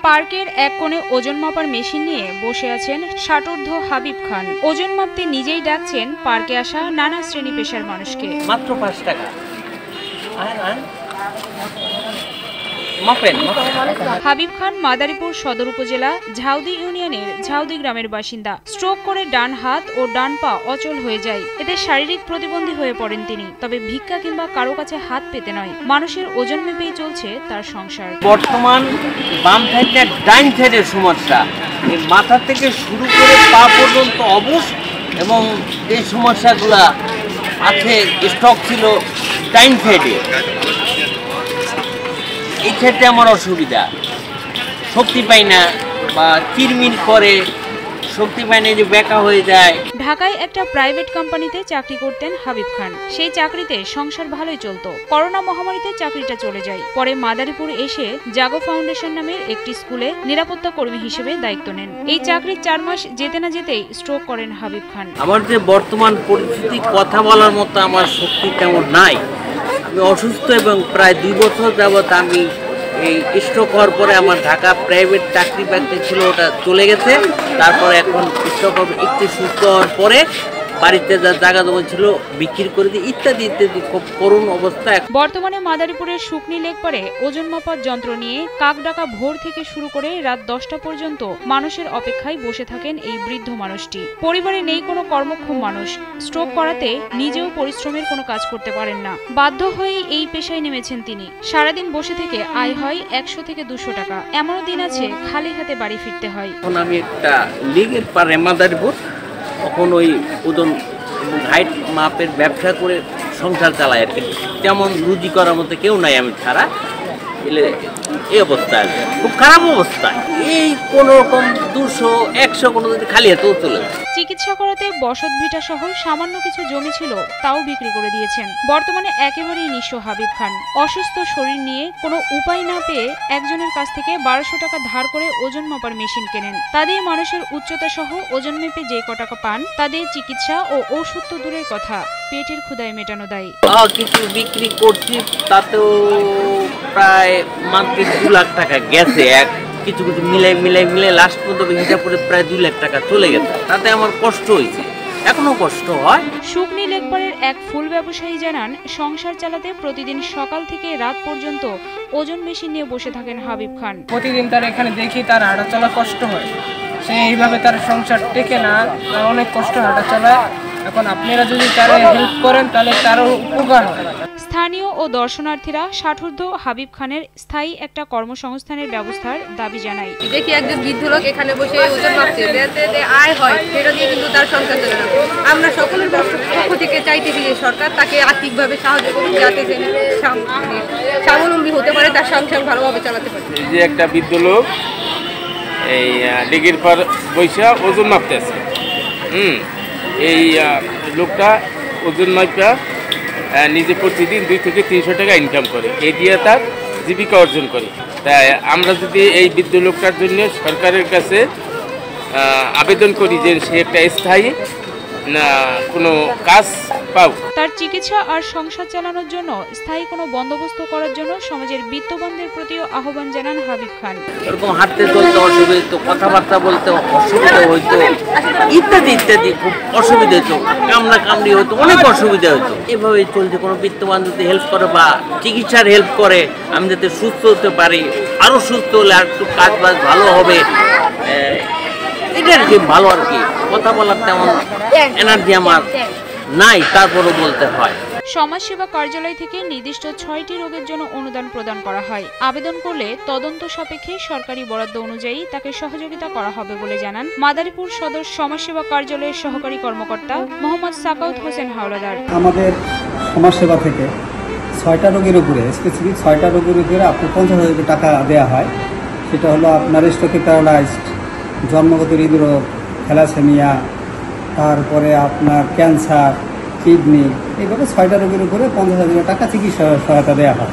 পার্কের এক কোণে ওজন মাপার মেশিন নিয়ে বসে আছেন ষাটোর্ধ্ব হাবিব খান। ওজন মাপতে নিজেই ডাকছেন পার্কে আসা নানা শ্রেণী পেশার মানুষকে। মাত্র 5 টাকা। হাবিব খান মাদারীপুর সদর উপজেলা ঝাউদি ইউনিয়নের ঝাউদি গ্রামের বাসিন্দা। স্ট্রোক করে ডান হাত ও ডান পা অচল হয়ে যায়। এতে শারীরিক প্রতিবন্ধী হয়ে পড়েন তিনি। তবে ভিক্ষা কিংবা কারো কাছে হাত পেতে নয়, মানুষের ওজন মেপেই চলছে তার সংসার। বর্তমান বাম সাইডে ডাইন সাইডের সমস্যা, মাথা থেকে শুরু করে পা পর্যন্ত অবশ, এবং এই সমস্যাগুলা আছে। স্ট্রোক ছিল ডাইন সাইডে, এই ক্ষেত্রে আমার অসুবিধা, শক্তি পাই না বা চিরমির করে, শক্তি পাই না, যে বেঁকা হয়ে যায়। ঢাকায় একটা প্রাইভেট কোম্পানিতে চাকরি করতেন হাবিব খান। সেই চাকরিতে সংসার ভালোই চলতো। করোনা মহামারীতে চাকরিটা চলে যায়। পরে মাদারীপুর এসে জাগো ফাউন্ডেশন নামের একটি স্কুলে নিরাপত্তা কর্মী হিসেবে দায়িত্ব নেন। এই চাকরির 4 মাস যেতে না যেতেই স্ট্রোক করেন হাবিব খান। আমার যে বর্তমান পরিস্থিতি, কথা বলার মতো আমার শক্তি তেমন নাই। আমি অসুস্থ এবং প্রায় 2 বছর যাবৎ আমি এই স্ট্রোক হওয়ার পরে আমার ঢাকা প্রাইভেট চাকরি বাকরি ছিল, ওটা চলে গেছে। তারপরে এখন স্ট্রোক একটু সুস্থ হওয়ার পরে বাড়িতে যা জায়গা জমি ছিল বিক্রি করে দিই, ইত্যাদি ইত্যাদি, খুব করুণ অবস্থা। বর্তমানে মাদারীপুরের শুকনি লেক পারে ওজন মাপার যন্ত্র নিয়ে কাক ডাকা ভোর থেকে শুরু করে রাত 10টা পর্যন্ত মানুষের অপেক্ষায় বসে থাকেন এই বৃদ্ধ মানুষটি। পরিবারে নেই কোনো কর্মক্ষম মানুষ। স্ট্রোক করাতে নিজেও পরিশ্রমের কোনো কাজ করতে পারেন না। বাধ্য হয়েই এই পেশায় নেমেছেন তিনি। সারাদিন বসে থেকে আয় হয় 100 থেকে 200 টাকা। এমনও দিন আছে খালি হাতে বাড়ি ফিরতে হয়। এখন আমি একটা লেকের পারে মাদারীপুর, তখন ওই ওজন এবং হাইট মাপের ব্যবসা করে সংসার চালায় আর কি। তেমন রুজি করার মতো কেউ নাই আমি ছাড়া। এলে এই অবস্থায় খুব খারাপ অবস্থায়, এই কোনো রকম 200 100 কোনো যদি খালি হাতেও চলে যায়। চিকিৎসা করাতে বসত ভিটা সহ সামান্য কিছু জমি ছিল, তাও বিক্রি করে দিয়েছেন। বর্তমানে একেবারেই নিঃস্ব হাবিব খান। অসুস্থ শরীর নিয়ে কোনো উপায় না পেয়ে একজনের কাছ থেকে 1200 টাকা ধার করে ওজন মাপার মেশিন কেনেন। তাদের মানুষের উচ্চতা সহ ওজন মেপে যে টাকা পান, তাদের চিকিৎসা ও ওষুধ তো দূরের কথা, পেটের ক্ষুধায় মেটানো দায়ী। কিছু বিক্রি করছি, তাতেও প্রায় মাত্র 2 লাখ টাকা গেছে। কিছু কিছু মিলাই লাস্ট পর্যন্ত হিসাব করে প্রায় 2 লাখ টাকা চলে গেছে। তাতে আমার কষ্ট হয়েছে, এখনো কষ্ট হয়। শুকনি লেকপাড়ের এক ফুল ব্যবসায়ী জানান, সংসার চালাতে প্রতিদিন সকাল থেকে রাত পর্যন্ত ওজন মেশিন নিয়ে বসে থাকেন হাবিব খান। প্রতিদিন তার এখানে দেখি তার হাঁটা চলা কষ্ট হয়। সে এইভাবে তার সংসার টেকে না, অনেক কষ্ট হাঁটা চলায়। এখন আপনারা যদি তারা হেল্প করেন তাহলে তারও উপকার হয়। স্থানীয় ও দর্শনার্থীরা ষাটোর্ধ্ব হাবিব খানের স্থায়ী একটা কর্মসংস্থানের ব্যবস্থার দাবি জানায়। দেখি একজন বৃদ্ধ লোক এখানে বসে ওজন মাপছে, যাতে আয় হয়, সেটা দিয়ে কিন্তু তার সংসার চলে না। আমরা সকলের পক্ষ থেকে চাইতেছি যে সরকার তাকে আর্থিকভাবে সাহায্য করুন, যাতে সে স্বাবলম্বী হতে পারে, তার সংসার ভালোভাবে চালাতে পারে। এই যে একটা বৃদ্ধ লোক এই ডিগির পর বৈশা ওজন মাপতেছে। এই লোকটা ওজন মাপা নিজে প্রতিদিন 2 থেকে 300 টাকা ইনকাম করে, এই দিয়ে তার জীবিকা অর্জন করে। তাই আমরা যদি এই বৃদ্ধ লোকটার জন্য সরকারের কাছে আবেদন করি যে সে একটা স্থায়ী কোনো কাজ পাও। তার চিকিৎসা আর সংসার চালানোর জন্য স্থায়ী কোনো বন্দোবস্ত করার জন্য সমাজের বিত্তবানদের প্রতিও আহ্বান জানান হাবিব খান। এরকম হাঁটতে চলতে অসুবিধা হতো, কথাবার্তা বলতে অসুবিধা হইতো, ইত্যাদি ইত্যাদি, খুব অসুবিধা হতো, কামড়ি হতো, অনেক অসুবিধা হতো। এভাবে চলছে। কোনো বিত্তবান যদি হেল্প করে বা চিকিৎসার হেল্প করে, আমি যাতে সুস্থ হতে পারি, আরও সুস্থ হলে আর একটু কাজ বাজ ভালো হবে, এটা আর কি ভালো। আর কি কথা বলার তেমন এনার্জি আমার নাই, তারপরও বলতে হয়। সমাজসেবা কার্যালয় থেকে নির্দিষ্ট 6টি রোগের জন্য অনুদান প্রদান করা হয়। আবেদন করলে তদন্ত সাপেক্ষে সরকারি বরাদ্দ অনুযায়ী তাকে সহযোগিতা করা হবে বলে জানান মাদারীপুর সদর সমাজসেবা কার্যালয়ের সহকারী কর্মকর্তা মোহাম্মদ সাকাউত হোসেন হাওলাদার। আমাদের সমাজসেবা থেকে 6টা রোগের উপরে, স্পেসিফিক 6টা রোগের উপরে আপনার 50,000 টাকা দেওয়া হয়। সেটা হলো আপনার স্ট্রোকে প্যারালাইজড, জন্মগত হৃদরোগ, থ্যালাসেমিয়া, তারপরে আপনার ক্যান্সার, কিডনি, এইভাবে 6টা রোগের উপরে 50,000 টাকা চিকিৎসা সহায়তা দেওয়া হয়।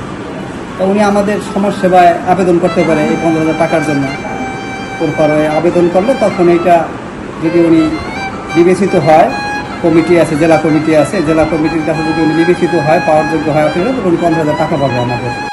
তো উনি আমাদের সমাজসেবায় আবেদন করতে পারে এই 50,000 টাকার জন্য। তারপরে আবেদন করলে তখন এইটা যদি উনি বিবেচিত হয়, কমিটি আছে, জেলা কমিটি আছে, জেলা কমিটির কাছে যদি উনি বিবেচিত হয়, পাওয়ার যোগ্য হয়, উনি 50,000 টাকা পাবে আমাদের।